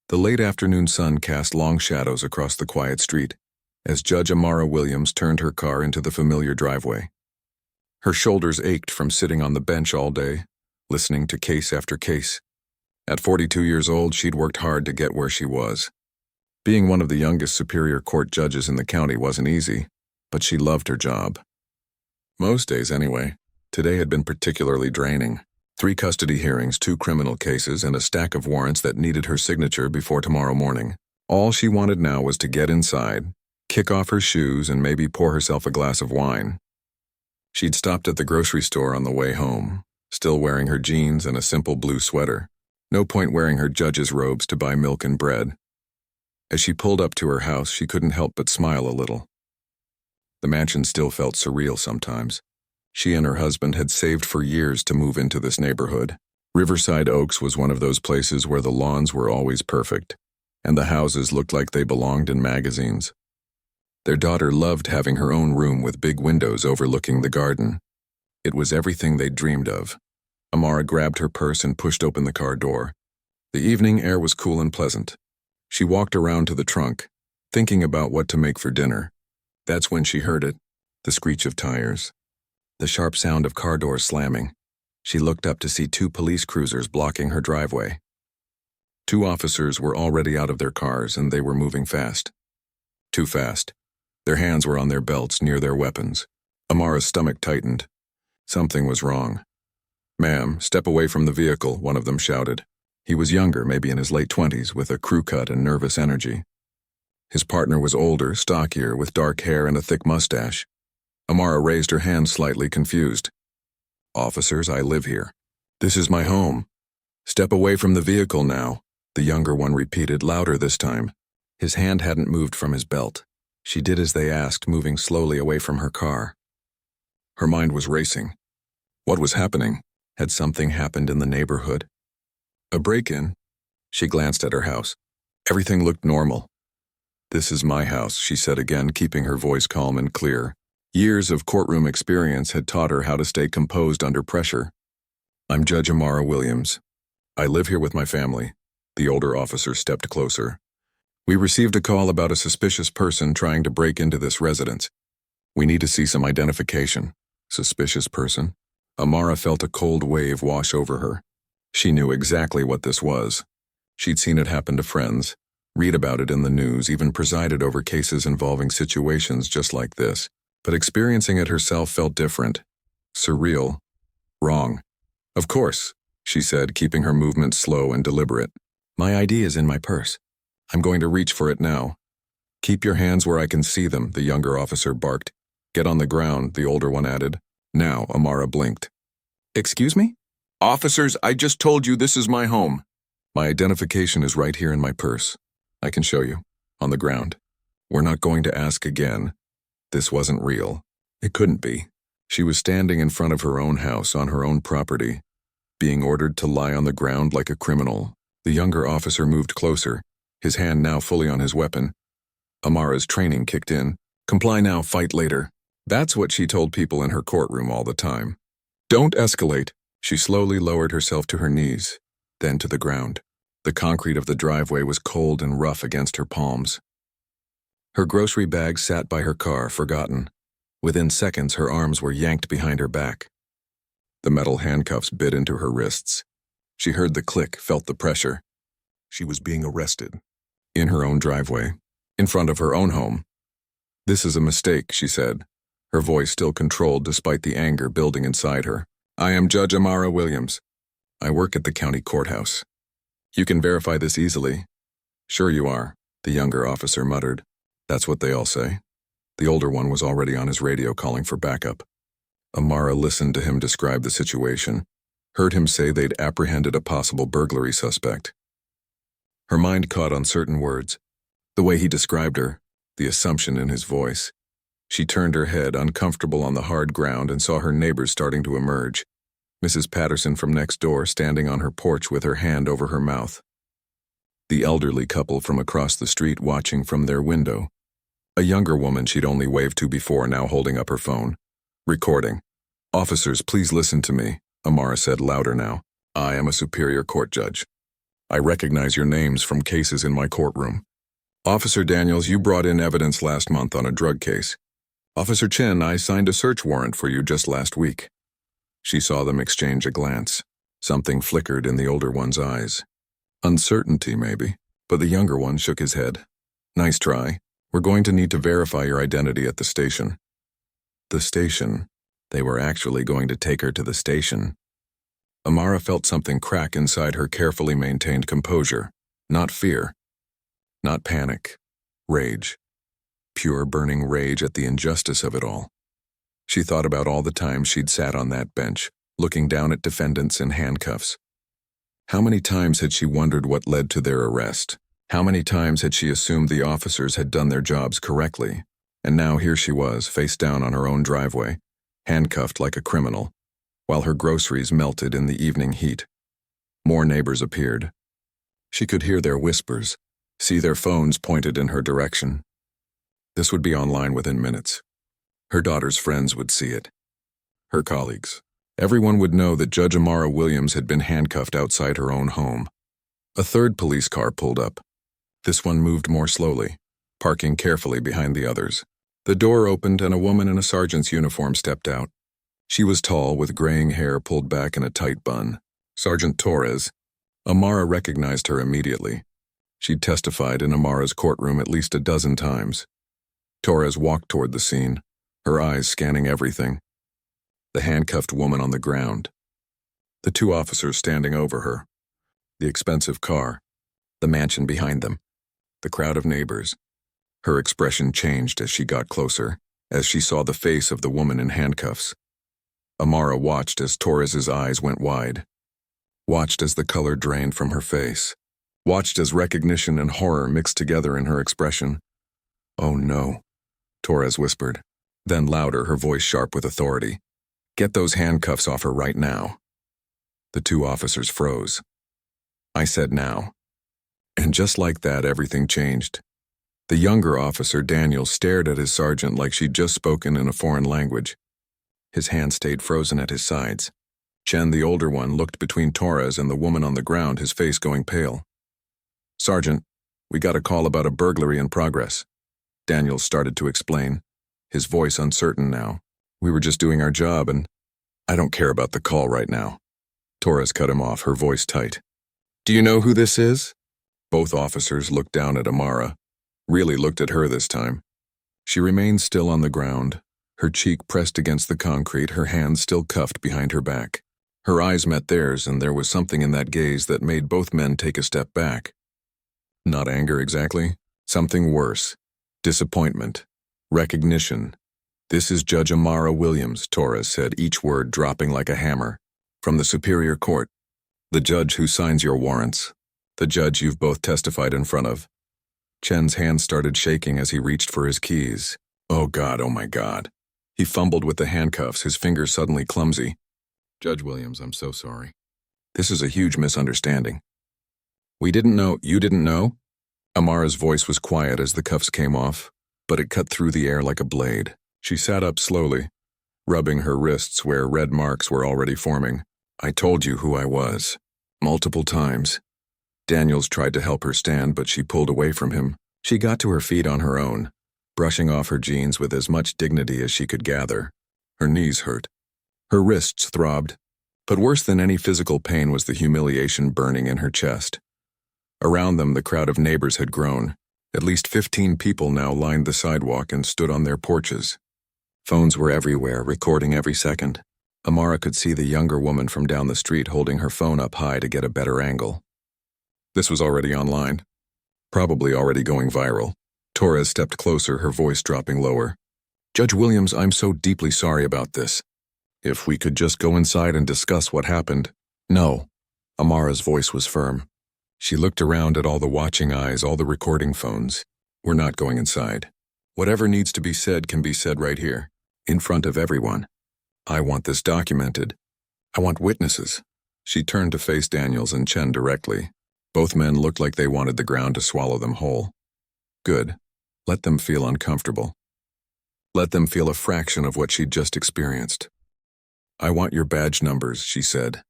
The late afternoon sun cast long shadows across the quiet street as Judge Amara Williams turned her car into the familiar driveway. Her shoulders ached from sitting on the bench all day, listening to case after case. At 42 years old, she'd worked hard to get where she was. Being one of the youngest Superior Court judges in the county wasn't easy, but she loved her job. Most days anyway. Today had been particularly draining. 3 custody hearings, 2 criminal cases, and a stack of warrants that needed her signature before tomorrow morning. All she wanted now was to get inside, kick off her shoes, and maybe pour herself a glass of wine. She'd stopped at the grocery store on the way home, still wearing her jeans and a simple blue sweater. No point wearing her judge's robes to buy milk and bread. As she pulled up to her house, she couldn't help but smile a little. The mansion still felt surreal sometimes. She and her husband had saved for years to move into this neighborhood. Riverside Oaks was one of those places where the lawns were always perfect, and the houses looked like they belonged in magazines. Their daughter loved having her own room with big windows overlooking the garden. It was everything they'd dreamed of. Amara grabbed her purse and pushed open the car door. The evening air was cool and pleasant. She walked around to the trunk, thinking about what to make for dinner. That's when she heard it, the screech of tires. The sharp sound of car doors slamming. She looked up to see 2 police cruisers blocking her driveway. 2 officers were already out of their cars, and they were moving fast. Too fast. Their hands were on their belts near their weapons. Amara's stomach tightened. Something was wrong. "Ma'am, step away from the vehicle," one of them shouted. He was younger, maybe in his late 20s, with a crew cut and nervous energy. His partner was older, stockier, with dark hair and a thick mustache. Amara raised her hand slightly confused. "Officers, I live here. This is my home. Step away from the vehicle now," the younger one repeated, louder this time. His hand hadn't moved from his belt. She did as they asked, moving slowly away from her car. Her mind was racing. What was happening? Had something happened in the neighborhood? A break-in? She glanced at her house. Everything looked normal. "This is my house," she said again, keeping her voice calm and clear. Years of courtroom experience had taught her how to stay composed under pressure. "I'm Judge Amara Williams. I live here with my family." The older officer stepped closer. "We received a call about a suspicious person trying to break into this residence. We need to see some identification." Suspicious person? Amara felt a cold wave wash over her. She knew exactly what this was. She'd seen it happen to friends, read about it in the news, even presided over cases involving situations just like this. But experiencing it herself felt different. Surreal. Wrong. "Of course," she said, keeping her movements slow and deliberate. "My ID is in my purse. I'm going to reach for it now." "Keep your hands where I can see them," the younger officer barked. "Get on the ground," the older one added. Now, Amara blinked. "Excuse me?" "Officers, I just told you this is my home." "My identification is right here in my purse. I can show you. On the ground. We're not going to ask again." This wasn't real. It couldn't be. She was standing in front of her own house on her own property, being ordered to lie on the ground like a criminal. The younger officer moved closer, his hand now fully on his weapon. Amara's training kicked in. "Comply now, fight later." That's what she told people in her courtroom all the time. "Don't escalate." She slowly lowered herself to her knees, then to the ground. The concrete of the driveway was cold and rough against her palms. Her grocery bag sat by her car, forgotten. Within seconds, her arms were yanked behind her back. The metal handcuffs bit into her wrists. She heard the click, felt the pressure. She was being arrested. In her own driveway. In front of her own home. "This is a mistake," she said, her voice still controlled despite the anger building inside her. "I am Judge Amara Williams. I work at the county courthouse. You can verify this easily." "Sure you are," the younger officer muttered. "That's what they all say." The older one was already on his radio calling for backup. Amara listened to him describe the situation, heard him say they'd apprehended a possible burglary suspect. Her mind caught on certain words, the way he described her, the assumption in his voice. She turned her head, uncomfortable on the hard ground, and saw her neighbors starting to emerge. Mrs. Patterson from next door standing on her porch with her hand over her mouth. The elderly couple from across the street watching from their window. A younger woman she'd only waved to before now holding up her phone. Recording. "Officers, please listen to me," Amara said louder now. "I am a Superior Court judge. I recognize your names from cases in my courtroom. Officer Daniels, you brought in evidence last month on a drug case. Officer Chen, I signed a search warrant for you just last week." She saw them exchange a glance. Something flickered in the older one's eyes. Uncertainty, maybe, but the younger one shook his head. "Nice try. We're going to need to verify your identity at the station." The station? They were actually going to take her to the station. Amara felt something crack inside her carefully maintained composure. Not fear. Not panic. Rage. Pure burning rage at the injustice of it all. She thought about all the times she'd sat on that bench, looking down at defendants in handcuffs. How many times had she wondered what led to their arrest? How many times had she assumed the officers had done their jobs correctly? And now here she was, face down on her own driveway, handcuffed like a criminal, while her groceries melted in the evening heat. More neighbors appeared. She could hear their whispers, see their phones pointed in her direction. This would be online within minutes. Her daughter's friends would see it. Her colleagues. Everyone would know that Judge Amara Williams had been handcuffed outside her own home. A third police car pulled up. This one moved more slowly, parking carefully behind the others. The door opened and a woman in a sergeant's uniform stepped out. She was tall, with graying hair pulled back in a tight bun. Sergeant Torres. Amara recognized her immediately. She'd testified in Amara's courtroom at least a dozen times. Torres walked toward the scene, her eyes scanning everything. The handcuffed woman on the ground. The two officers standing over her. The expensive car. The mansion behind them. The crowd of neighbors. Her expression changed as she got closer, as she saw the face of the woman in handcuffs. Amara watched as Torres's eyes went wide. Watched as the color drained from her face. Watched as recognition and horror mixed together in her expression. "Oh no," Torres whispered. Then louder, her voice sharp with authority. "Get those handcuffs off her right now." The two officers froze. "I said now." And just like that, everything changed. The younger officer, Daniel, stared at his sergeant like she'd just spoken in a foreign language. His hand stayed frozen at his sides. Chen, the older one, looked between Torres and the woman on the ground, his face going pale. "Sergeant, we got a call about a burglary in progress." Daniel started to explain, his voice uncertain now. "We were just doing our job and I don't care about the call right now." Torres cut him off, her voice tight. "Do you know who this is?" Both officers looked down at Amara, really looked at her this time. She remained still on the ground, her cheek pressed against the concrete, her hands still cuffed behind her back. Her eyes met theirs, and there was something in that gaze that made both men take a step back. Not anger exactly, something worse. Disappointment. Recognition. "This is Judge Amara Williams," Torres said, each word dropping like a hammer. "From the Superior Court. The judge who signs your warrants. The judge you've both testified in front of." Chen's hand started shaking as he reached for his keys. Oh God, oh my God. He fumbled with the handcuffs, his fingers suddenly clumsy. "Judge Williams, I'm so sorry. This is a huge misunderstanding." "We didn't know, you didn't know?" Amara's voice was quiet as the cuffs came off, but it cut through the air like a blade. She sat up slowly, rubbing her wrists where red marks were already forming. "I told you who I was. Multiple times." Daniels tried to help her stand, but she pulled away from him. She got to her feet on her own, brushing off her jeans with as much dignity as she could gather. Her knees hurt. Her wrists throbbed. But worse than any physical pain was the humiliation burning in her chest. Around them, the crowd of neighbors had grown. At least 15 people now lined the sidewalk and stood on their porches. Phones were everywhere, recording every second. Amara could see the younger woman from down the street holding her phone up high to get a better angle. This was already online. Probably already going viral. Torres stepped closer, her voice dropping lower. "Judge Williams, I'm so deeply sorry about this. If we could just go inside and discuss what happened." "No." Amara's voice was firm. She looked around at all the watching eyes, all the recording phones. "We're not going inside. Whatever needs to be said can be said right here, in front of everyone. I want this documented. I want witnesses." She turned to face Daniels and Chen directly. Both men looked like they wanted the ground to swallow them whole. Good. Let them feel uncomfortable. Let them feel a fraction of what she'd just experienced. "I want your badge numbers," she said.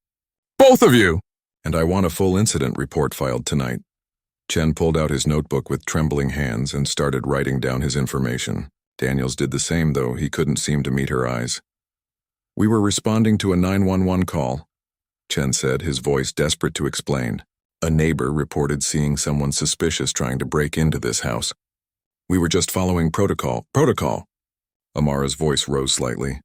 "Both of you!" And I want a full incident report filed tonight. Chen pulled out his notebook with trembling hands and started writing down his information. Daniels did the same, though he couldn't seem to meet her eyes. We were responding to a 911 call, Chen said, his voice desperate to explain. A neighbor reported seeing someone suspicious trying to break into this house. We were just following protocol. Protocol! Amara's voice rose slightly.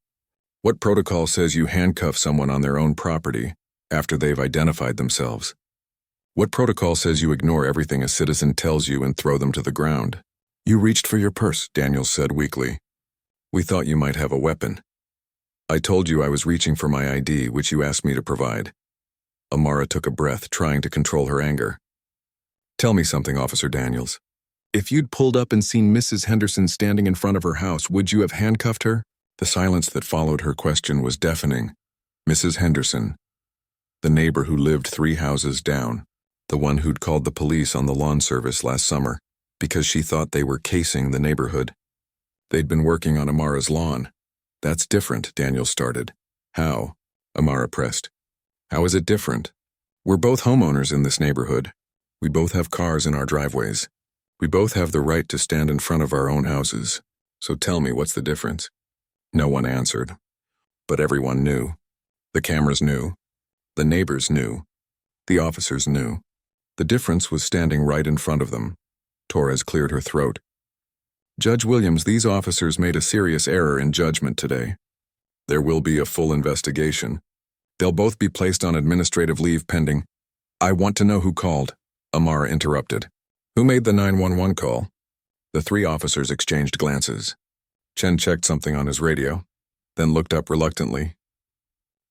What protocol says you handcuff someone on their own property after they've identified themselves? What protocol says you ignore everything a citizen tells you and throw them to the ground? You reached for your purse, Daniels said weakly. We thought you might have a weapon. I told you I was reaching for my ID, which you asked me to provide. Amara took a breath, trying to control her anger. Tell me something, Officer Daniels. If you'd pulled up and seen Mrs. Henderson standing in front of her house, would you have handcuffed her? The silence that followed her question was deafening. Mrs. Henderson, the neighbor who lived 3 houses down, the one who'd called the police on the lawn service last summer because she thought they were casing the neighborhood. They'd been working on Amara's lawn. That's different, Daniel started. How? Amara pressed. How is it different? We're both homeowners in this neighborhood. We both have cars in our driveways. We both have the right to stand in front of our own houses. So tell me, what's the difference? No one answered. But everyone knew. The cameras knew. The neighbors knew. The officers knew. The difference was standing right in front of them. Torres cleared her throat. Judge Williams, these officers made a serious error in judgment today. There will be a full investigation. They'll both be placed on administrative leave pending. I want to know who called, Amara interrupted. Who made the 911 call? The 3 officers exchanged glances. Chen checked something on his radio, then looked up reluctantly.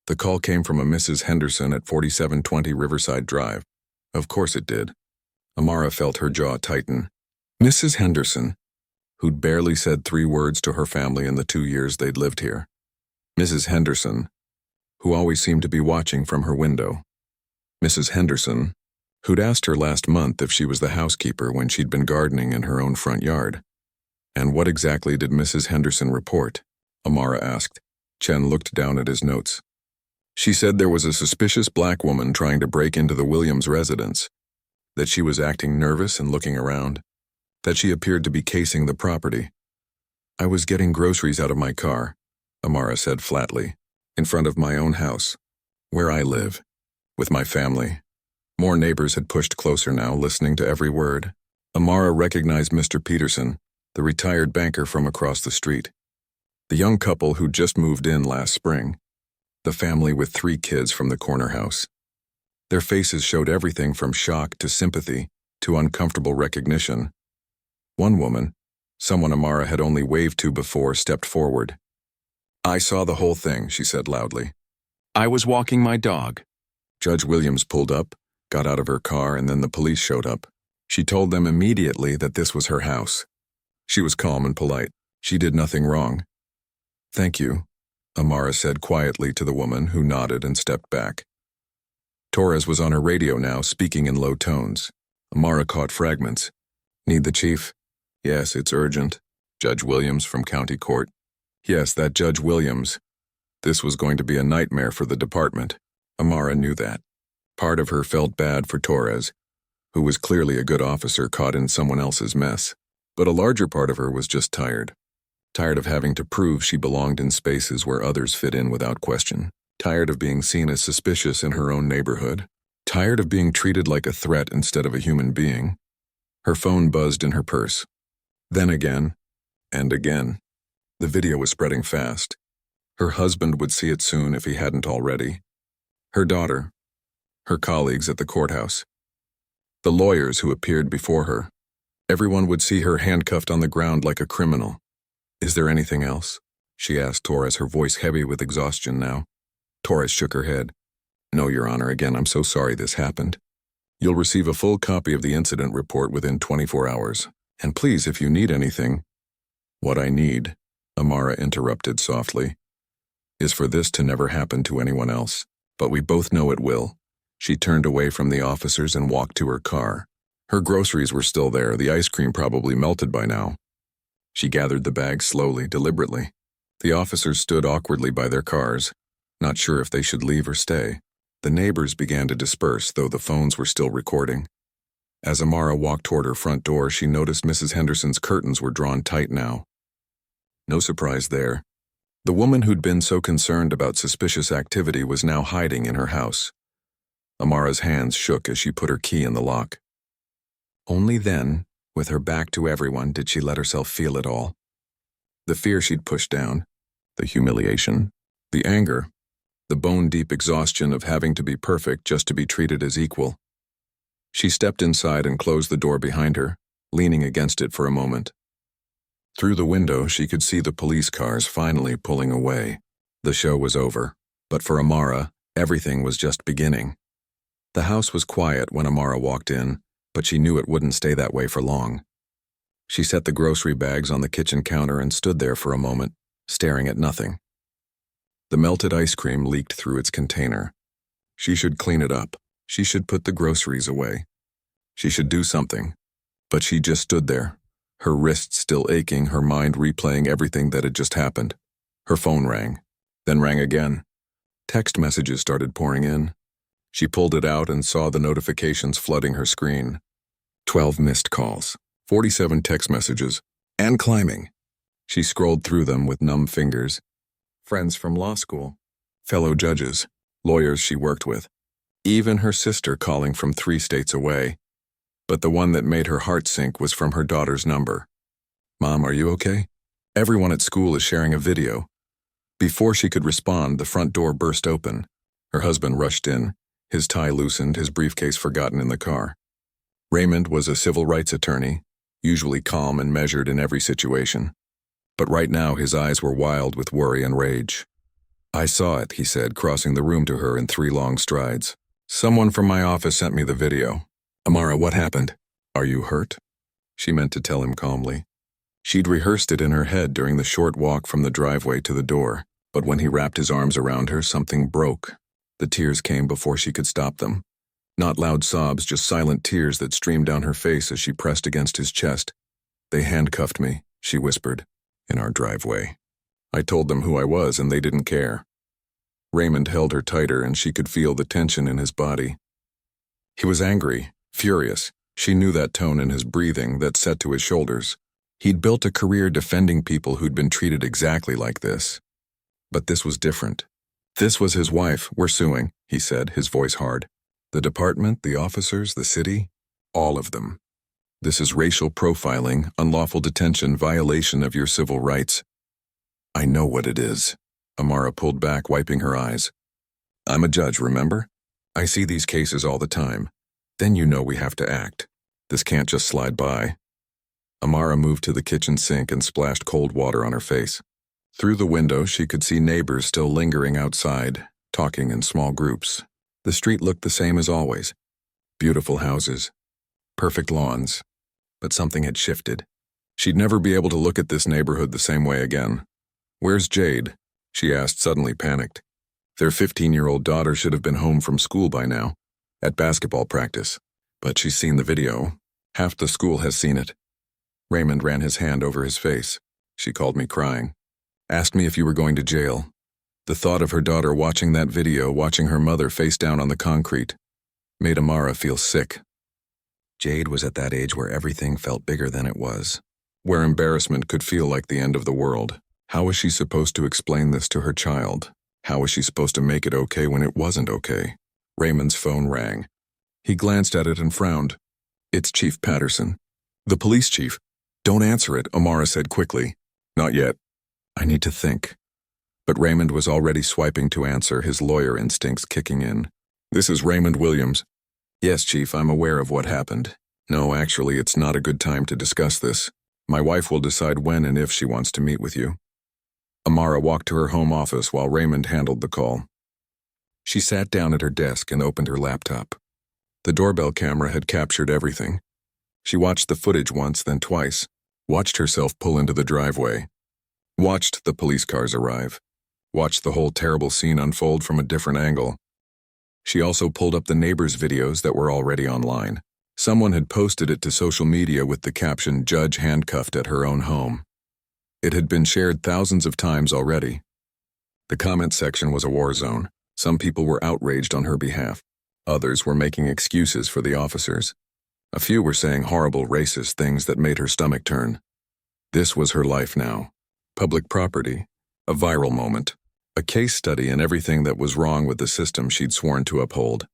The call came from a Mrs. Henderson at 4720 Riverside Drive. Of course it did. Amara felt her jaw tighten. Mrs. Henderson, who'd barely said 3 words to her family in the 2 years they'd lived here. Mrs. Henderson, who always seemed to be watching from her window. Mrs. Henderson, who'd asked her last month if she was the housekeeper when she'd been gardening in her own front yard. And what exactly did Mrs. Henderson report? Amara asked. Chen looked down at his notes. She said there was a suspicious black woman trying to break into the Williams residence, that she was acting nervous and looking around, that she appeared to be casing the property. I was getting groceries out of my car, Amara said flatly, in front of my own house, where I live, with my family. More neighbors had pushed closer now, listening to every word. Amara recognized Mr. Peterson, the retired banker from across the street. The young couple who'd just moved in last spring. The family with 3 kids from the corner house. Their faces showed everything from shock to sympathy to uncomfortable recognition. One woman, someone Amara had only waved to before, stepped forward. I saw the whole thing, she said loudly. I was walking my dog. Judge Williams pulled up, got out of her car, and then the police showed up. She told them immediately that this was her house. She was calm and polite. She did nothing wrong. Thank you, Amara said quietly to the woman, who nodded and stepped back. Torres was on her radio now, speaking in low tones. Amara caught fragments. Need the chief? Yes, it's urgent. Judge Williams from County Court. Yes, that Judge Williams. This was going to be a nightmare for the department. Amara knew that. Part of her felt bad for Torres, who was clearly a good officer caught in someone else's mess. But a larger part of her was just tired. Tired of having to prove she belonged in spaces where others fit in without question. Tired of being seen as suspicious in her own neighborhood. Tired of being treated like a threat instead of a human being. Her phone buzzed in her purse. Then again, and again. The video was spreading fast. Her husband would see it soon if he hadn't already. Her daughter. Her colleagues at the courthouse. The lawyers who appeared before her. Everyone would see her handcuffed on the ground like a criminal. Is there anything else? She asked Torres, her voice heavy with exhaustion now. Torres shook her head. No, Your Honor, again, I'm so sorry this happened. You'll receive a full copy of the incident report within 24 hours. And please, if you need anything. What I need, Amara interrupted softly, is for this to never happen to anyone else. But we both know it will. She turned away from the officers and walked to her car. Her groceries were still there, the ice cream probably melted by now. She gathered the bags slowly, deliberately. The officers stood awkwardly by their cars, not sure if they should leave or stay. The neighbors began to disperse, though the phones were still recording. As Amara walked toward her front door, she noticed Mrs. Henderson's curtains were drawn tight now. No surprise there. The woman who'd been so concerned about suspicious activity was now hiding in her house. Amara's hands shook as she put her key in the lock. Only then, with her back to everyone, did she let herself feel it all. The fear she'd pushed down, the humiliation, the anger, the bone-deep exhaustion of having to be perfect just to be treated as equal. She stepped inside and closed the door behind her, leaning against it for a moment. Through the window, she could see the police cars finally pulling away. The show was over, but for Amara, everything was just beginning. The house was quiet when Amara walked in, but she knew it wouldn't stay that way for long. She set the grocery bags on the kitchen counter and stood there for a moment, staring at nothing. The melted ice cream leaked through its container. She should clean it up. She should put the groceries away. She should do something. But she just stood there, her wrists still aching, her mind replaying everything that had just happened. Her phone rang, then rang again. Text messages started pouring in. She pulled it out and saw the notifications flooding her screen. 12 missed calls, 47 text messages, and climbing. She scrolled through them with numb fingers. Friends from law school, fellow judges, lawyers she worked with, even her sister calling from 3 states away. But the one that made her heart sink was from her daughter's number. "Mom, are you okay? Everyone at school is sharing a video." Before she could respond, the front door burst open. Her husband rushed in, his tie loosened, his briefcase forgotten in the car. Raymond was a civil rights attorney, usually calm and measured in every situation. But right now his eyes were wild with worry and rage. "I saw it," he said, crossing the room to her in 3 long strides. "Someone from my office sent me the video. Amara, what happened? Are you hurt?" She meant to tell him calmly. She'd rehearsed it in her head during the short walk from the driveway to the door, but when he wrapped his arms around her, something broke. The tears came before she could stop them. Not loud sobs, just silent tears that streamed down her face as she pressed against his chest. "They handcuffed me," she whispered, "in our driveway. I told them who I was and they didn't care." Raymond held her tighter and she could feel the tension in his body. He was angry, furious. She knew that tone in his breathing, that set to his shoulders. He'd built a career defending people who'd been treated exactly like this. But this was different. "This was his wife. We're suing," he said, his voice hard. "The department, the officers, the city, all of them. This is racial profiling, unlawful detention, violation of your civil rights." "I know what it is." Amara pulled back, wiping her eyes. "I'm a judge, remember? I see these cases all the time. Then you know we have to act. This can't just slide by." Amara moved to the kitchen sink and splashed cold water on her face. Through the window, she could see neighbors still lingering outside, talking in small groups. The street looked the same as always. Beautiful houses, perfect lawns. But something had shifted. She'd never be able to look at this neighborhood the same way again. "Where's Jade?" she asked, suddenly panicked. Their 15-year-old daughter should have been home from school by now, at basketball practice. But she's seen the video. Half the school has seen it. Raymond ran his hand over his face. "She called me crying. Asked me if you were going to jail." The thought of her daughter watching that video, watching her mother face down on the concrete, made Amara feel sick. Jade was at that age where everything felt bigger than it was, where embarrassment could feel like the end of the world. How was she supposed to explain this to her child? How was she supposed to make it okay when it wasn't okay? Raymond's phone rang. He glanced at it and frowned. "It's Chief Patterson." "The police chief." "Don't answer it," Amara said quickly. "Not yet. I need to think." But Raymond was already swiping to answer, his lawyer instincts kicking in. "This is Raymond Williams." "Yes, Chief, I'm aware of what happened. No, actually, it's not a good time to discuss this. My wife will decide when and if she wants to meet with you." Amara walked to her home office while Raymond handled the call. She sat down at her desk and opened her laptop. The doorbell camera had captured everything. She watched the footage once, then twice, watched herself pull into the driveway, watched the police cars arrive, watched the whole terrible scene unfold from a different angle. She also pulled up the neighbors' videos that were already online. Someone had posted it to social media with the caption, "Judge handcuffed at her own home." It had been shared thousands of times already. The comment section was a war zone. Some people were outraged on her behalf. Others were making excuses for the officers. A few were saying horrible racist things that made her stomach turn. This was her life now. Public property, a viral moment, a case study in everything that was wrong with the system she'd sworn to uphold.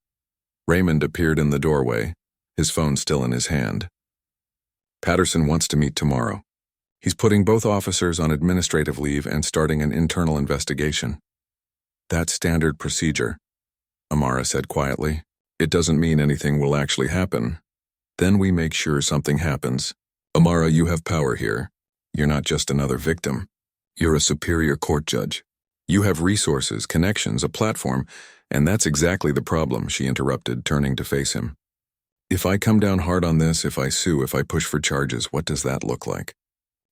Raymond appeared in the doorway, his phone still in his hand. Patterson wants to meet tomorrow. He's putting both officers on administrative leave and starting an internal investigation. That's standard procedure, Amara said quietly. It doesn't mean anything will actually happen. Then we make sure something happens. Amara, you have power here. You're not just another victim. You're a superior court judge. You have resources, connections, a platform, and that's exactly the problem, she interrupted, turning to face him. If I come down hard on this, if I sue, if I push for charges, what does that look like?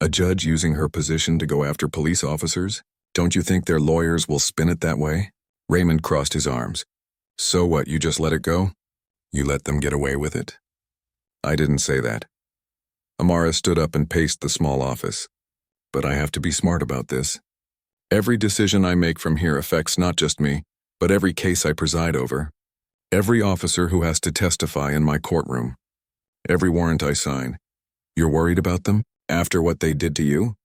A judge using her position to go after police officers? Don't you think their lawyers will spin it that way? Raymond crossed his arms. So what, you just let it go? You let them get away with it? I didn't say that. Amara stood up and paced the small office. But I have to be smart about this. Every decision I make from here affects not just me, but every case I preside over. Every officer who has to testify in my courtroom. Every warrant I sign. You're worried about them? After what they did to you?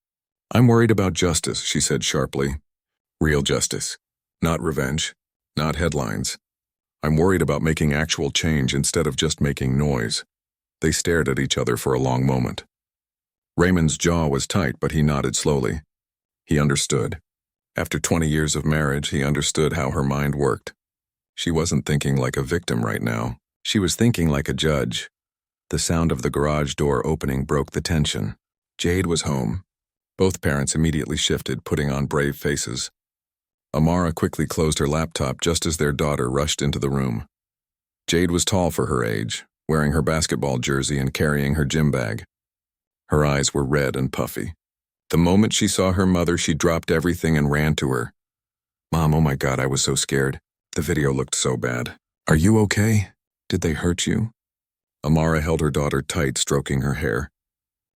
I'm worried about justice, she said sharply. Real justice. Not revenge. Not headlines. I'm worried about making actual change instead of just making noise. They stared at each other for a long moment. Raymond's jaw was tight, but he nodded slowly. He understood. After 20 years of marriage, he understood how her mind worked. She wasn't thinking like a victim right now. She was thinking like a judge. The sound of the garage door opening broke the tension. Jade was home. Both parents immediately shifted, putting on brave faces. Amara quickly closed her laptop just as their daughter rushed into the room. Jade was tall for her age, wearing her basketball jersey and carrying her gym bag. Her eyes were red and puffy. The moment she saw her mother, she dropped everything and ran to her. Mom, oh my God, I was so scared. The video looked so bad. Are you okay? Did they hurt you? Amara held her daughter tight, stroking her hair.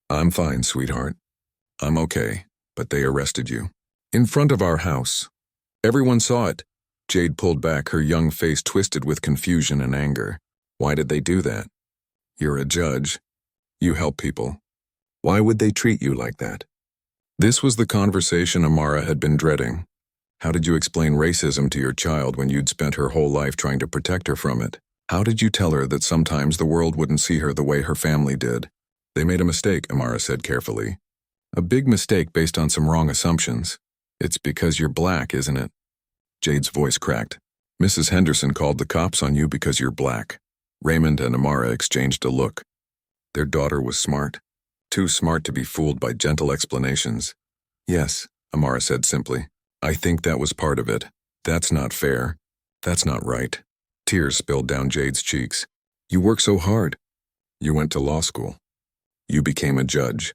I'm fine, sweetheart. I'm okay, but they arrested you. In front of our house. Everyone saw it. Jade pulled back, her young face twisted with confusion and anger. Why did they do that? You're a judge. You help people. Why would they treat you like that? This was the conversation Amara had been dreading. How did you explain racism to your child when you'd spent her whole life trying to protect her from it? How did you tell her that sometimes the world wouldn't see her the way her family did? They made a mistake, Amara said carefully. A big mistake based on some wrong assumptions. It's because you're black, isn't it? Jade's voice cracked. Mrs. Henderson called the cops on you because you're black. Raymond and Amara exchanged a look. Their daughter was smart. Too smart to be fooled by gentle explanations. Yes, Amara said simply. I think that was part of it. That's not fair. That's not right. Tears spilled down Jade's cheeks. You work so hard. You went to law school. You became a judge.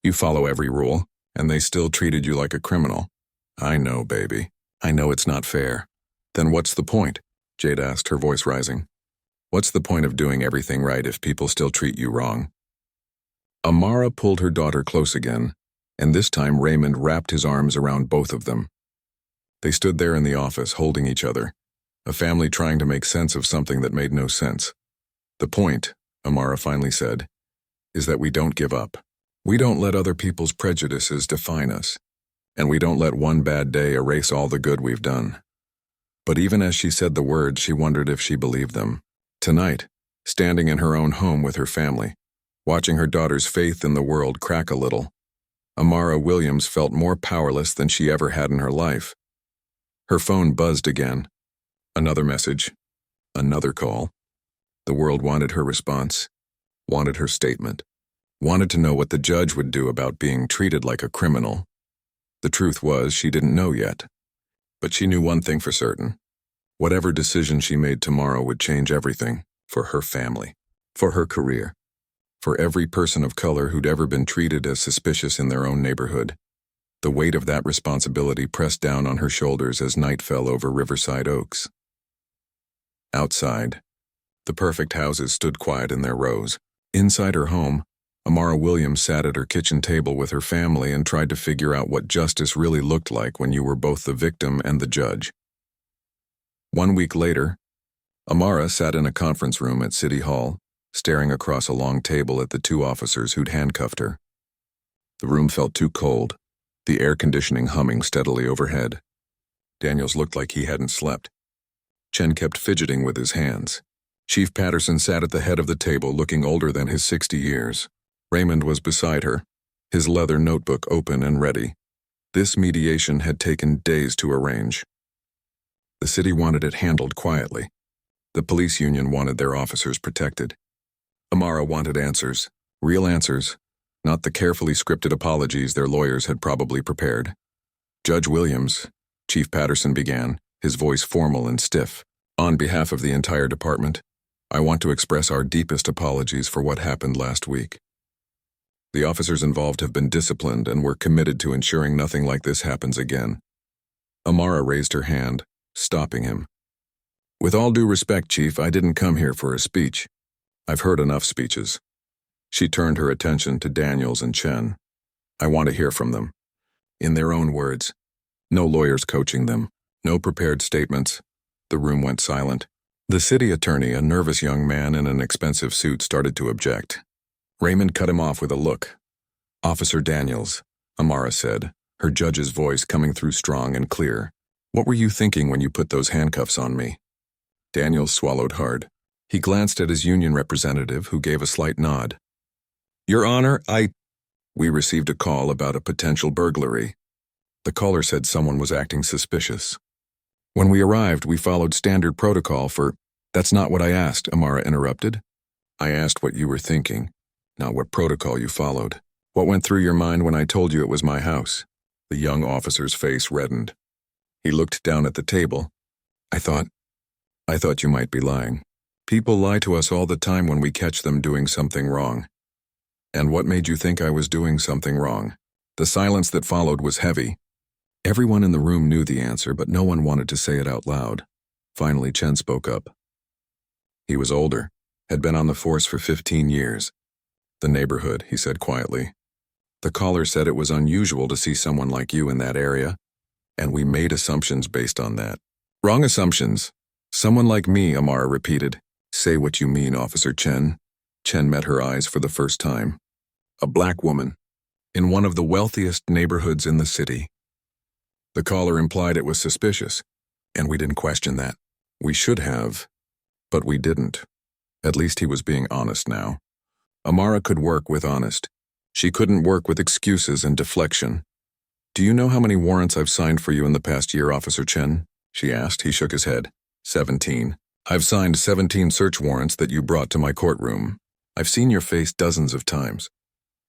You follow every rule, and they still treated you like a criminal. I know, baby. I know it's not fair. Then what's the point? Jade asked, her voice rising. What's the point of doing everything right if people still treat you wrong? Amara pulled her daughter close again, and this time Raymond wrapped his arms around both of them. They stood there in the office, holding each other, a family trying to make sense of something that made no sense. The point, Amara finally said, is that we don't give up. We don't let other people's prejudices define us, and we don't let one bad day erase all the good we've done. But even as she said the words, she wondered if she believed them. Tonight, standing in her own home with her family, watching her daughter's faith in the world crack a little, Amara Williams felt more powerless than she ever had in her life. Her phone buzzed again. Another message. Another call. The world wanted her response, wanted her statement, wanted to know what the judge would do about being treated like a criminal. The truth was, she didn't know yet. But she knew one thing for certain. Whatever decision she made tomorrow would change everything for her family, for her career, for every person of color who'd ever been treated as suspicious in their own neighborhood. The weight of that responsibility pressed down on her shoulders as night fell over Riverside Oaks. Outside, the perfect houses stood quiet in their rows. Inside her home, Amara Williams sat at her kitchen table with her family and tried to figure out what justice really looked like when you were both the victim and the judge. 1 week later, Amara sat in a conference room at City Hall, staring across a long table at the two officers who'd handcuffed her. The room felt too cold, the air conditioning humming steadily overhead. Daniels looked like he hadn't slept. Chen kept fidgeting with his hands. Chief Patterson sat at the head of the table, looking older than his 60 years. Raymond was beside her, his leather notebook open and ready. This mediation had taken days to arrange. The city wanted it handled quietly. The police union wanted their officers protected. Amara wanted answers, real answers, not the carefully scripted apologies their lawyers had probably prepared. Judge Williams, Chief Patterson began, his voice formal and stiff. On behalf of the entire department, I want to express our deepest apologies for what happened last week. The officers involved have been disciplined and we're committed to ensuring nothing like this happens again. Amara raised her hand, stopping him. With all due respect, Chief, I didn't come here for a speech. I've heard enough speeches. She turned her attention to Daniels and Chen. I want to hear from them. In their own words. No lawyers coaching them. No prepared statements. The room went silent. The city attorney, a nervous young man in an expensive suit, started to object. Raymond cut him off with a look. Officer Daniels, Amara said, her judge's voice coming through strong and clear. What were you thinking when you put those handcuffs on me? Daniels swallowed hard. He glanced at his union representative, who gave a slight nod. Your Honor, We received a call about a potential burglary. The caller said someone was acting suspicious. When we arrived, we followed standard protocol for— That's not what I asked, Amara interrupted. I asked what you were thinking, not what protocol you followed. What went through your mind when I told you it was my house? The young officer's face reddened. He looked down at the table. I thought you might be lying. People lie to us all the time when we catch them doing something wrong. And what made you think I was doing something wrong? The silence that followed was heavy. Everyone in the room knew the answer, but no one wanted to say it out loud. Finally, Chen spoke up. He was older, had been on the force for 15 years. The neighborhood, he said quietly. The caller said it was unusual to see someone like you in that area, and we made assumptions based on that. Wrong assumptions. Someone like me, Amara repeated. Say what you mean, Officer Chen. Chen met her eyes for the first time. A black woman, in one of the wealthiest neighborhoods in the city. The caller implied it was suspicious, and we didn't question that. We should have, but we didn't. At least he was being honest now. Amara could work with honest. She couldn't work with excuses and deflection. Do you know how many warrants I've signed for you in the past year, Officer Chen? She asked. He shook his head. 17. I've signed 17 search warrants that you brought to my courtroom. I've seen your face dozens of times.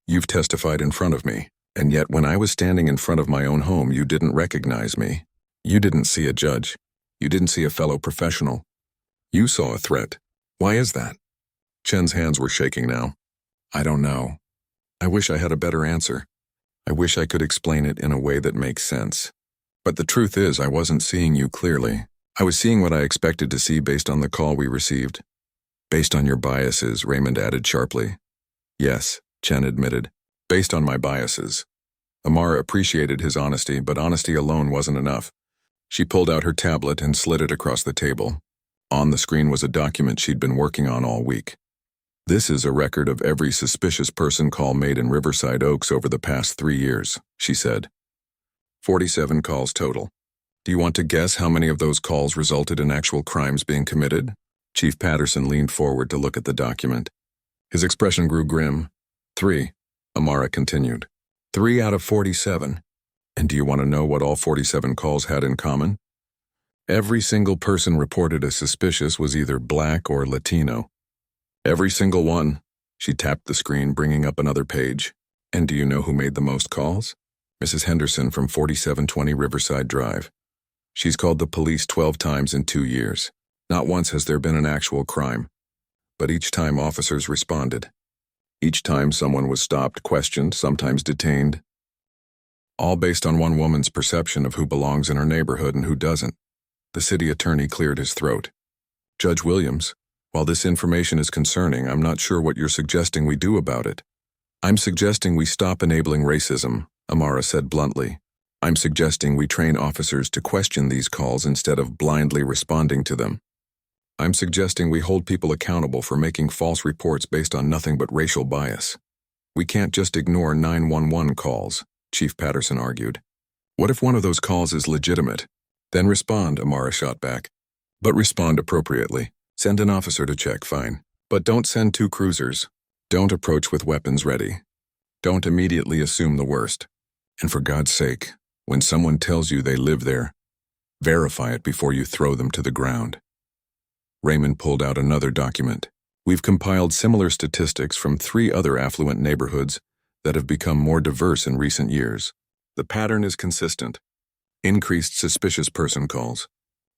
You've testified in front of me, and yet when I was standing in front of my own home, you didn't recognize me. You didn't see a judge. You didn't see a fellow professional. You saw a threat. Why is that? Chen's hands were shaking now. I don't know. I wish I had a better answer. I wish I could explain it in a way that makes sense. But the truth is, I wasn't seeing you clearly. I was seeing what I expected to see based on the call we received. Based on your biases, Raymond added sharply. Yes, Chen admitted. Based on my biases. Amara appreciated his honesty, but honesty alone wasn't enough. She pulled out her tablet and slid it across the table. On the screen was a document she'd been working on all week. This is a record of every suspicious person call made in Riverside Oaks over the past 3 years, she said. 47 calls total. Do you want to guess how many of those calls resulted in actual crimes being committed? Chief Patterson leaned forward to look at the document. His expression grew grim. 3, Amara continued. 3 out of 47. And do you want to know what all 47 calls had in common? Every single person reported as suspicious was either black or Latino. Every single one. She tapped the screen, bringing up another page. And do you know who made the most calls? Mrs. Henderson from 4720 Riverside Drive. She's called the police 12 times in 2 years. Not once has there been an actual crime. But each time officers responded. Each time someone was stopped, questioned, sometimes detained. All based on one woman's perception of who belongs in her neighborhood and who doesn't. The city attorney cleared his throat. Judge Williams, while this information is concerning, I'm not sure what you're suggesting we do about it. I'm suggesting we stop enabling racism, Amara said bluntly. I'm suggesting we train officers to question these calls instead of blindly responding to them. I'm suggesting we hold people accountable for making false reports based on nothing but racial bias. We can't just ignore 911 calls, Chief Patterson argued. What if one of those calls is legitimate? Then respond, Amara shot back. But respond appropriately. Send an officer to check, fine. But don't send 2 cruisers. Don't approach with weapons ready. Don't immediately assume the worst. And for God's sake, when someone tells you they live there, verify it before you throw them to the ground. Raymond pulled out another document. We've compiled similar statistics from 3 other affluent neighborhoods that have become more diverse in recent years. The pattern is consistent. Increased suspicious person calls,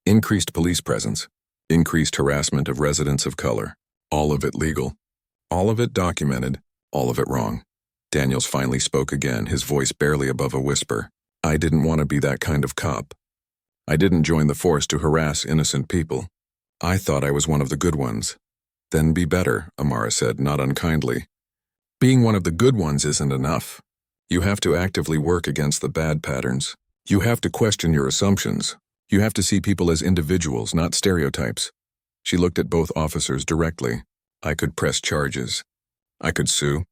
increased police presence, increased harassment of residents of color. All of it legal. All of it documented. All of it wrong. Daniels finally spoke again, his voice barely above a whisper. I didn't want to be that kind of cop. I didn't join the force to harass innocent people. I thought I was one of the good ones. Then be better, Amara said, not unkindly. Being one of the good ones isn't enough. You have to actively work against the bad patterns. You have to question your assumptions. You have to see people as individuals, not stereotypes. She looked at both officers directly. I could press charges. I could sue.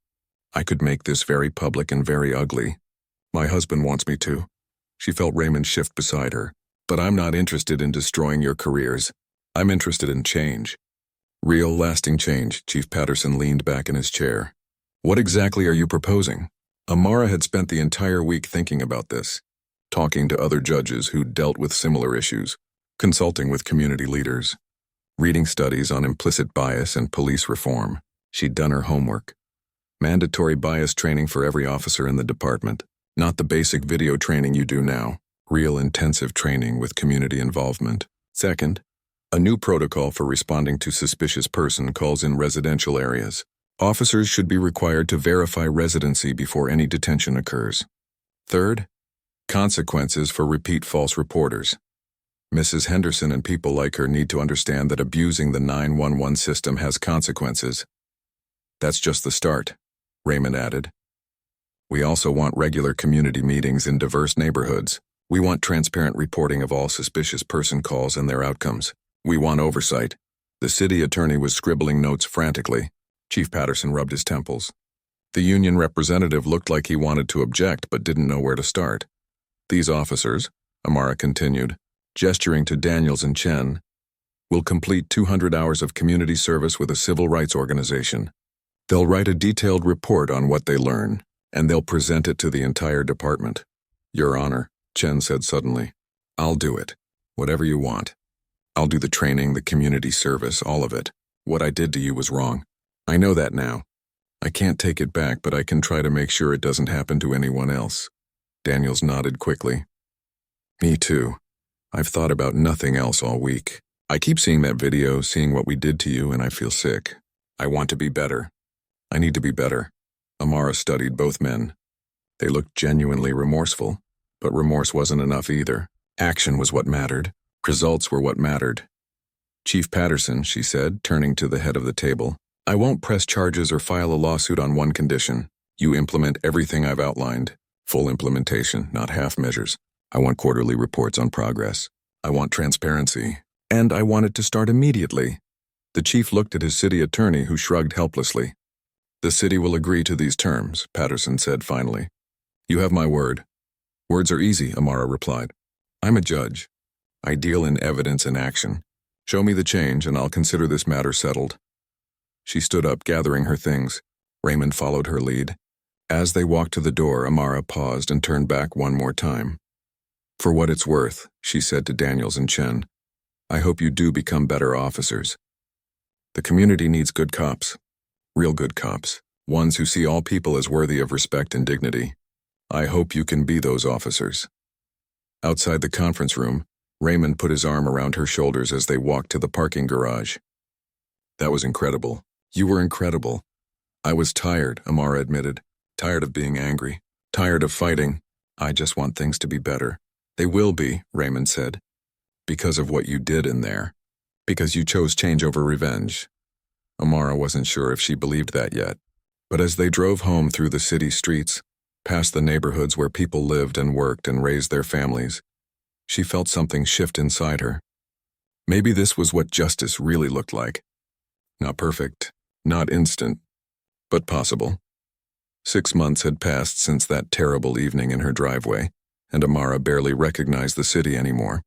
I could make this very public and very ugly. My husband wants me to. She felt Raymond shift beside her. But I'm not interested in destroying your careers. I'm interested in change. Real, lasting change. Chief Patterson leaned back in his chair. What exactly are you proposing? Amara had spent the entire week thinking about this, talking to other judges who dealt with similar issues, consulting with community leaders, reading studies on implicit bias and police reform. She'd done her homework. Mandatory bias training for every officer in the department, not the basic video training you do now, real intensive training with community involvement. Second, a new protocol for responding to suspicious person calls in residential areas. Officers should be required to verify residency before any detention occurs. Third, consequences for repeat false reporters. Mrs. Henderson and people like her need to understand that abusing the 911 system has consequences. That's just the start, Raymond added. We also want regular community meetings in diverse neighborhoods. We want transparent reporting of all suspicious person calls and their outcomes. We want oversight. The city attorney was scribbling notes frantically. Chief Patterson rubbed his temples. The union representative looked like he wanted to object but didn't know where to start. These officers, Amara continued, gesturing to Daniels and Chen, will complete 200 hours of community service with a civil rights organization. They'll write a detailed report on what they learn, and they'll present it to the entire department. Your Honor, Chen said suddenly, I'll do it. Whatever you want. I'll do the training, the community service, all of it. What I did to you was wrong. I know that now. I can't take it back, but I can try to make sure it doesn't happen to anyone else. Daniels nodded quickly. Me too. I've thought about nothing else all week. I keep seeing that video, seeing what we did to you, and I feel sick. I want to be better. I need to be better. Amara studied both men. They looked genuinely remorseful, but remorse wasn't enough either. Action was what mattered. Results were what mattered. Chief Patterson, she said, turning to the head of the table, I won't press charges or file a lawsuit on one condition. You implement everything I've outlined. Full implementation, not half measures. I want quarterly reports on progress. I want transparency. And I want it to start immediately. The chief looked at his city attorney, who shrugged helplessly. The city will agree to these terms, Patterson said finally. You have my word. Words are easy, Amara replied. I'm a judge. I deal in evidence and action. Show me the change, and I'll consider this matter settled. She stood up, gathering her things. Raymond followed her lead. As they walked to the door, Amara paused and turned back one more time. For what it's worth, she said to Daniels and Chen, I hope you do become better officers. The community needs good cops. Real good cops. Ones who see all people as worthy of respect and dignity. I hope you can be those officers. Outside the conference room, Raymond put his arm around her shoulders as they walked to the parking garage. That was incredible. You were incredible. I was tired, Amara admitted. Tired of being angry. Tired of fighting. I just want things to be better. They will be, Raymond said. Because of what you did in there. Because you chose change over revenge. Amara wasn't sure if she believed that yet. But as they drove home through the city streets, past the neighborhoods where people lived and worked and raised their families. She felt something shift inside her. Maybe this was what justice really looked like. Not perfect, not instant, but possible. 6 months had passed since that terrible evening in her driveway, and Amara barely recognized the city anymore.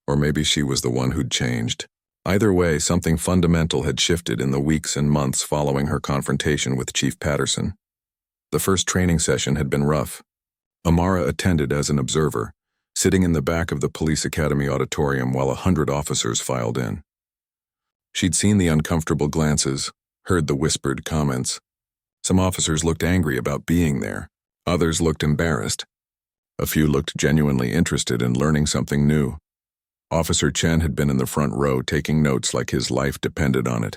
Or maybe she was the one who'd changed. Either way, something fundamental had shifted in the weeks and months following her confrontation with Chief Patterson. The first training session had been rough. Amara attended as an observer, sitting in the back of the police academy auditorium while 100 officers filed in. She'd seen the uncomfortable glances, heard the whispered comments. Some officers looked angry about being there. Others looked embarrassed. A few looked genuinely interested in learning something new. Officer Chen had been in the front row taking notes like his life depended on it.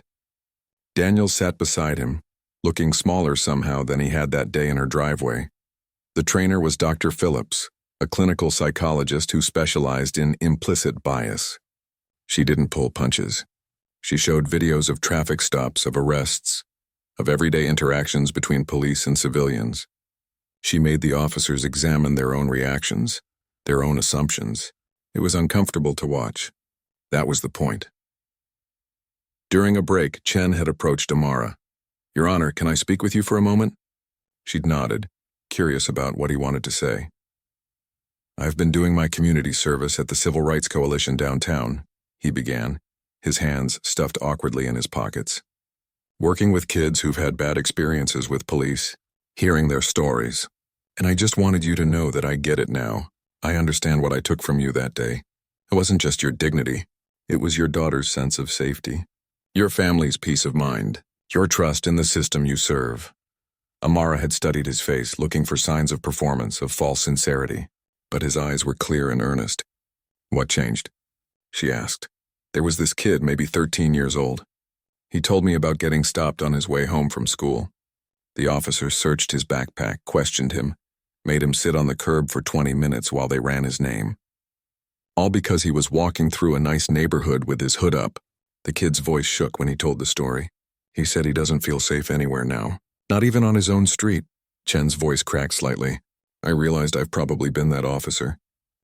Daniel sat beside him, looking smaller somehow than he had that day in her driveway. The trainer was Dr. Phillips, a clinical psychologist who specialized in implicit bias. She didn't pull punches. She showed videos of traffic stops, of arrests, of everyday interactions between police and civilians. She made the officers examine their own reactions, their own assumptions. It was uncomfortable to watch. That was the point. During a break, Chen had approached Amara. "Your Honor, can I speak with you for a moment?" She'd nodded, curious about what he wanted to say. "I've been doing my community service at the Civil Rights Coalition downtown," he began, his hands stuffed awkwardly in his pockets. "Working with kids who've had bad experiences with police, hearing their stories. And I just wanted you to know that I get it now. I understand what I took from you that day. It wasn't just your dignity. It was your daughter's sense of safety, your family's peace of mind, your trust in the system you serve." Amara had studied his face, looking for signs of performance, of false sincerity, but his eyes were clear and earnest. "What changed?" she asked. "There was this kid, maybe 13 years old. He told me about getting stopped on his way home from school. The officer searched his backpack, questioned him, made him sit on the curb for 20 minutes while they ran his name. All because he was walking through a nice neighborhood with his hood up." The kid's voice shook when he told the story. "He said he doesn't feel safe anywhere now, not even on his own street." Chen's voice cracked slightly. "I realized I've probably been that officer.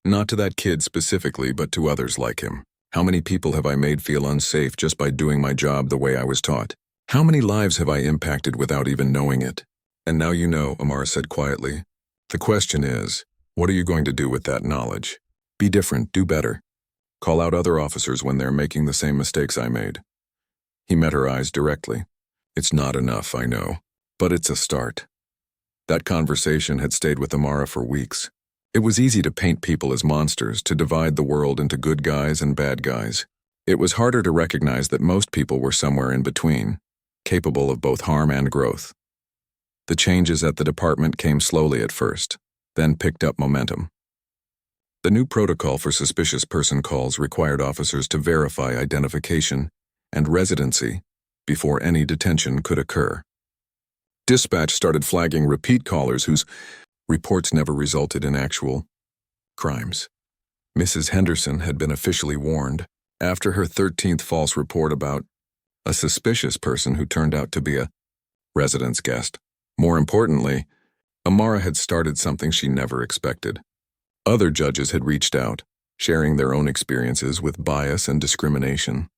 Not to that kid specifically, but to others like him. How many people have I made feel unsafe just by doing my job the way I was taught? How many lives have I impacted without even knowing it? And now you know," Amara said quietly. "The question is, what are you going to do with that knowledge? Be different, do better. Call out other officers when they're making the same mistakes I made." He met her eyes directly. "It's not enough, I know, but it's a start." That conversation had stayed with Amara for weeks. It was easy to paint people as monsters, to divide the world into good guys and bad guys. It was harder to recognize that most people were somewhere in between, capable of both harm and growth. The changes at the department came slowly at first, then picked up momentum. The new protocol for suspicious person calls required officers to verify identification and residency before any detention could occur. Dispatch started flagging repeat callers whose reports never resulted in actual crimes. Mrs. Henderson had been officially warned after her 13th false report about a suspicious person who turned out to be a residence guest. More importantly, Amara had started something she never expected. Other judges had reached out, sharing their own experiences with bias and discrimination.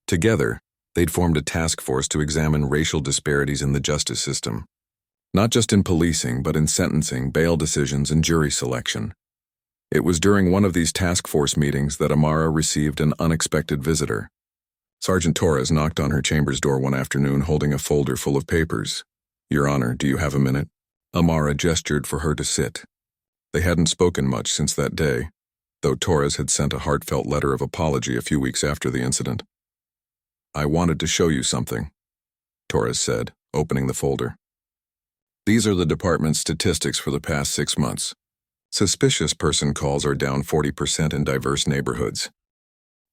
Together, they'd formed a task force to examine racial disparities in the justice system. Not just in policing, but in sentencing, bail decisions, and jury selection. It was during one of these task force meetings that Amara received an unexpected visitor. Sergeant Torres knocked on her chamber's door one afternoon holding a folder full of papers. "Your Honor, do you have a minute?" Amara gestured for her to sit. They hadn't spoken much since that day, though Torres had sent a heartfelt letter of apology a few weeks after the incident. "I wanted to show you something," Torres said, opening the folder. "These are the department's statistics for the past 6 months. Suspicious person calls are down 40% in diverse neighborhoods.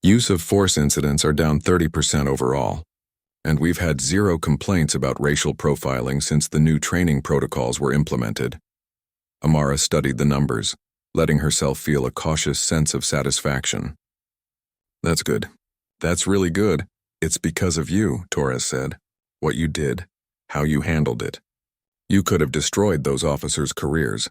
Use of force incidents are down 30% overall. And we've had 0 complaints about racial profiling since the new training protocols were implemented." Amara studied the numbers, letting herself feel a cautious sense of satisfaction. "That's good. That's really good. It's because of you," Torres said. "What you did, how you handled it. You could have destroyed those officers' careers.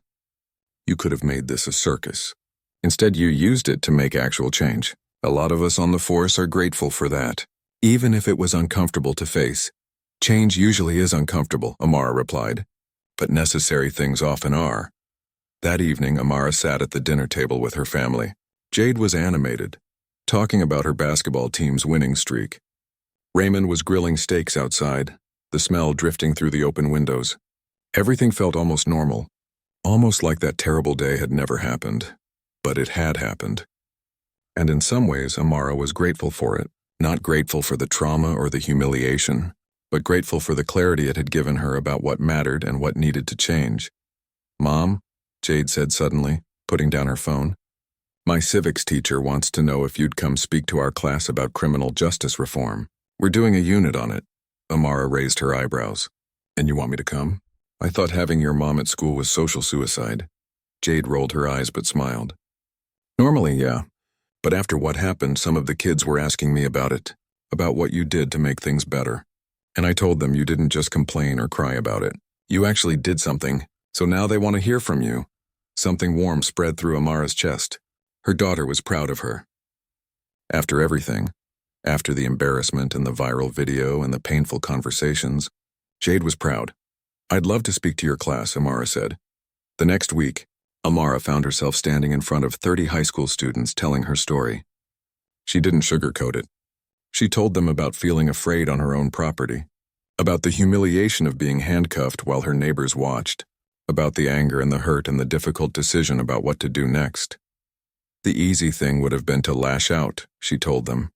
You could have made this a circus. Instead, you used it to make actual change. A lot of us on the force are grateful for that. Even if it was uncomfortable to face. Change usually is uncomfortable, Amara replied. But necessary things often are. That evening, Amara sat at the dinner table with her family. Jade was animated, talking about her basketball team's winning streak. Raymond was grilling steaks outside, the smell drifting through the open windows. Everything felt almost normal, almost like that terrible day had never happened. But it had happened. And in some ways, Amara was grateful for it, not grateful for the trauma or the humiliation, but grateful for the clarity it had given her about what mattered and what needed to change. "Mom," Jade said suddenly, putting down her phone, "my civics teacher wants to know if you'd come speak to our class about criminal justice reform. We're doing a unit on it." Amara raised her eyebrows. "And you want me to come? I thought having your mom at school was social suicide." Jade rolled her eyes but smiled. "Normally, yeah. But after what happened, some of the kids were asking me about it, about what you did to make things better. And I told them you didn't just complain or cry about it. You actually did something, so now they want to hear from you." Something warm spread through Amara's chest. Her daughter was proud of her. After everything, after the embarrassment and the viral video and the painful conversations, Jade was proud. "I'd love to speak to your class," Amara said. The next week, Amara found herself standing in front of 30 high school students telling her story. She didn't sugarcoat it. She told them about feeling afraid on her own property, about the humiliation of being handcuffed while her neighbors watched, about the anger and the hurt and the difficult decision about what to do next. The easy thing would have been to lash out, she told them.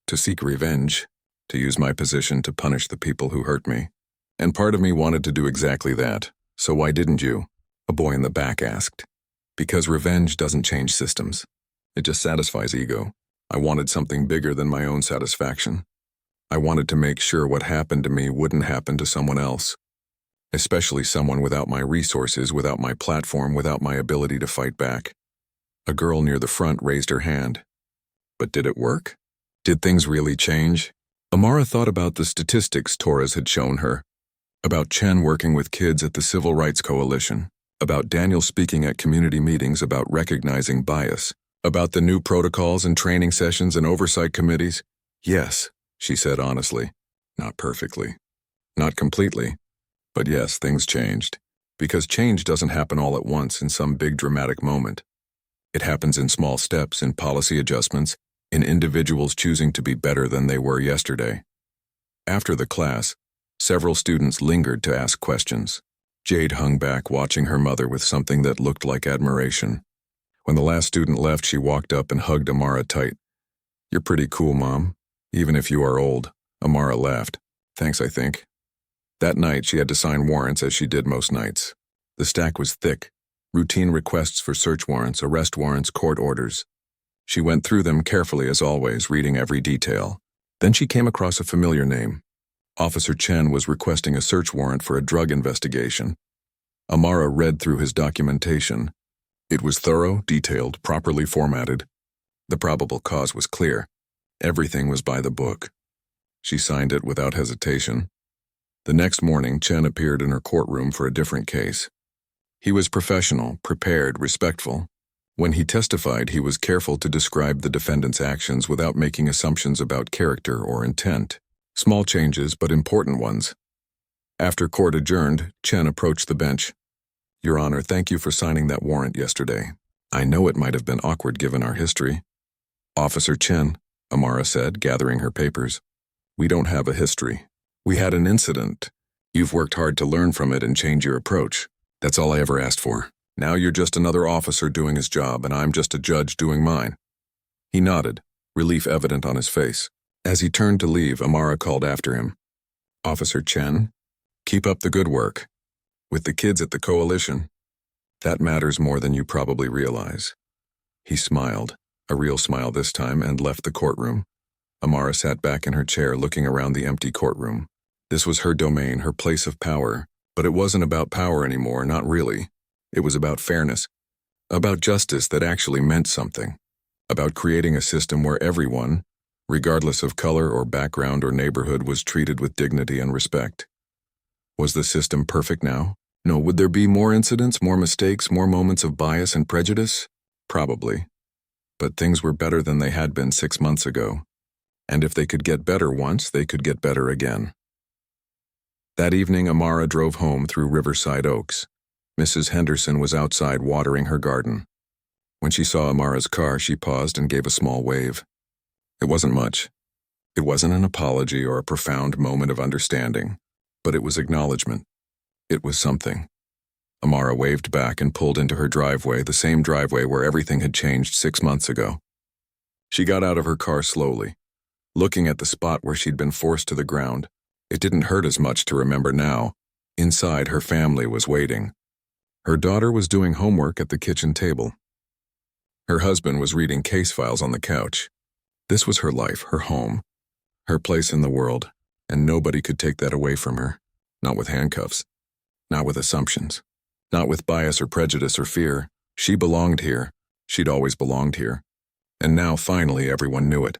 To seek revenge, to use my position to punish the people who hurt me. And part of me wanted to do exactly that. "So why didn't you?" a boy in the back asked. "Because revenge doesn't change systems. It just satisfies ego. I wanted something bigger than my own satisfaction. I wanted to make sure what happened to me wouldn't happen to someone else. Especially someone without my resources, without my platform, without my ability to fight back." A girl near the front raised her hand. But did it work? Did things really change? Amara thought about the statistics Torres had shown her, about Chen working with kids at the Civil Rights Coalition, about Daniel speaking at community meetings about recognizing bias, about the new protocols and training sessions and oversight committees. Yes, she said honestly. Not perfectly. Not completely. But yes, things changed. Because change doesn't happen all at once in some big dramatic moment. It happens in small steps, in policy adjustments, in individuals choosing to be better than they were yesterday. After the class, several students lingered to ask questions. Jade hung back, watching her mother with something that looked like admiration. When the last student left, she walked up and hugged Amara tight. "You're pretty cool, Mom, even if you are old." Amara laughed. "Thanks, I think." That night, she had to sign warrants as she did most nights. The stack was thick. Routine requests for search warrants, arrest warrants, court orders. She went through them carefully as always, reading every detail. Then she came across a familiar name. Officer Chen was requesting a search warrant for a drug investigation. Amara read through his documentation. It was thorough, detailed, properly formatted. The probable cause was clear. Everything was by the book. She signed it without hesitation. The next morning, Chen appeared in her courtroom for a different case. He was professional, prepared, respectful. When he testified, he was careful to describe the defendant's actions without making assumptions about character or intent. Small changes, but important ones. After court adjourned, Chen approached the bench. "Your Honor, thank you for signing that warrant yesterday. I know it might have been awkward given our history." "Officer Chen," Amara said, gathering her papers. "We don't have a history. We had an incident. You've worked hard to learn from it and change your approach. That's all I ever asked for. Now you're just another officer doing his job, and I'm just a judge doing mine." He nodded, relief evident on his face. As he turned to leave, Amara called after him. "Officer Chen, keep up the good work. With the kids at the coalition. That matters more than you probably realize." He smiled, a real smile this time, and left the courtroom. Amara sat back in her chair looking around the empty courtroom. This was her domain, her place of power. But it wasn't about power anymore, not really. It was about fairness, about justice that actually meant something, about creating a system where everyone, regardless of color or background or neighborhood, was treated with dignity and respect. Was the system perfect now? No, would there be more incidents, more mistakes, more moments of bias and prejudice? Probably. But things were better than they had been 6 months ago. And if they could get better once, they could get better again. That evening, Amara drove home through Riverside Oaks. Mrs. Henderson was outside watering her garden. When she saw Amara's car, she paused and gave a small wave. It wasn't much. It wasn't an apology or a profound moment of understanding, but it was acknowledgement. It was something. Amara waved back and pulled into her driveway, the same driveway where everything had changed 6 months ago. She got out of her car slowly, looking at the spot where she'd been forced to the ground. It didn't hurt as much to remember now. Inside, her family was waiting. Her daughter was doing homework at the kitchen table. Her husband was reading case files on the couch. This was her life, her home, her place in the world, and nobody could take that away from her. Not with handcuffs. Not with assumptions. Not with bias or prejudice or fear. She belonged here. She'd always belonged here. And now, finally, everyone knew it.